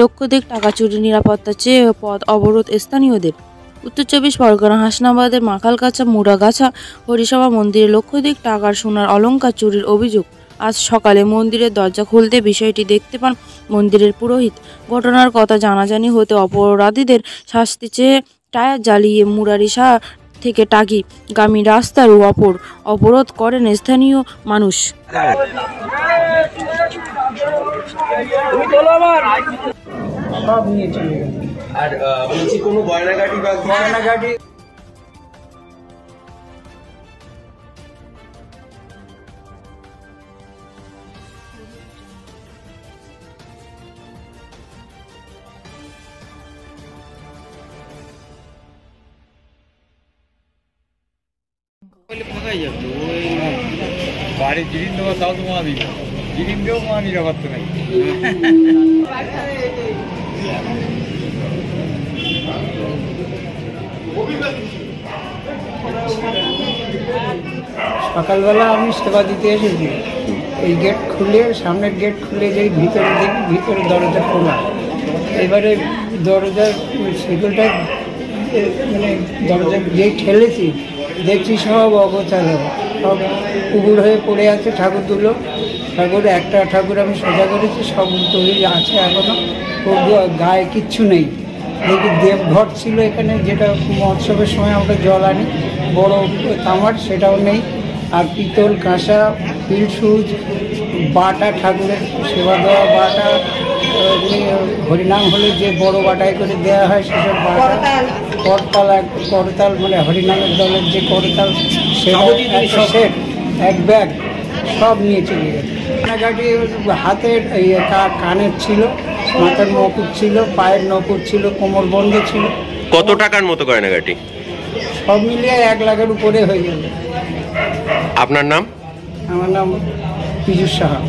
লক্ষাধিক টাকা চুরি, নিরাপত্তা চেয়ে পথ অবরোধ স্থানীয়দের। উত্তর 24 পরগনা হাসনাবাদের মাখালকাছা মুড়াগাছা হরিসভা মন্দিরে লক্ষাধিক টাকার সোনার অলংকার চুরির অভিযোগ। আজ সকালে মন্দিরের দরজা খুলতে বিষয়টি দেখতে পান মন্দিরের পুরোহিত। ঘটনার কথা জানাজানি হতে অপরাধীদের শাস্তি চেয়ে টায়ার জ্বালিয়ে মুরারিশা থেকে টাকি গামী রাস্তার অবরোধ করেন স্থানীয় মানুষ। আর বলছি কোনো গয়নাগাটি বা গয়নাগাটি ফাঁকাই যাচ্ছে ওই বাড়ি জিরিন দেওয়া তাও তো মা দিই জিরিন দেও মা নিরাপত্তা নাই। সকালবেলা আমি সেবা দিতে এসেছি, এই গেট খুলে সামনের গেট খুলে যেই ভিতরে দেখি ভিতরে দরজা খোলা। এবারে দরজার সেগুলোটা মানে দরজা যেই ঠেলেছি দেখছি সব অগোছালো, সব উবুর হয়ে পড়ে আছে ঠাকুরগুলো। ঠাকুর একটা ঠাকুর আমি সোজা করেছি, সব তৈরি আছে এখনও, গায়ে কিচ্ছু নেই। দেখি দেবঘট ছিল এখানে, যেটা মহোৎসবের সময় আমরা জল আনি বড় তামার, সেটাও নেই। আর পিতল কাঁসা পিলসুজ বাটা, ঠাকুরের সেবা দেওয়া বাটা, হরিনাম হলে যে বড় বাটায় করে দেওয়া হয় সেসব বাটা, করতাল মানে হরিনামের দলের যে করতাল সেটা সেট, এক ব্যাগ সব নিয়ে চলে গেছে। গয়নাগাটি হাতের কানের ছিল, মাথার নকুর ছিল, পায়ের নকুর ছিল, কোমর বন্ধ ছিল। কত টাকার মতো গয়নাগাটি? সব মিলিয়ে 1 লাখের উপরে হয়ে যাবে। আপনার নাম? আমার নাম পীযুষ সাহা।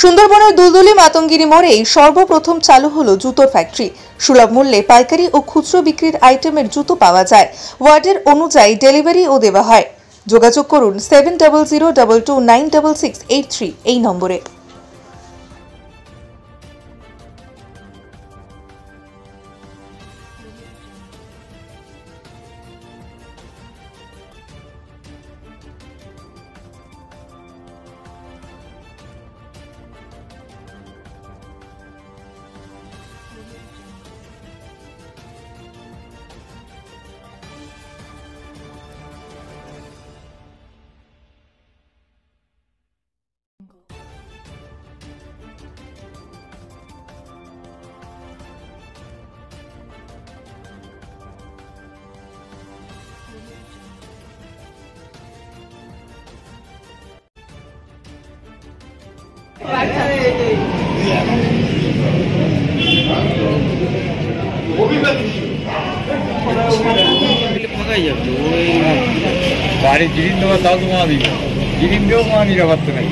সুন্দরবনের দুলদুলি মাতঙ্গিরি মোড়েই সর্বপ্রথম চালু হলো জুতোর ফ্যাক্টরি। সুলভ মূল্যে পাইকারি ও খুচরো বিক্রির আইটেমের জুতো পাওয়া যায়। ওয়ার্ডের অনুযায়ী ডেলিভারিও দেওয়া হয়। যোগাযোগ করুন 7002296683 এই নম্বরে। ফাঁকাই যাচ্ছে ওই বাড়ি জিরিন দেওয়া তাও তো মা দিই জিরিন দেও মা নিরাপত্তা নাই।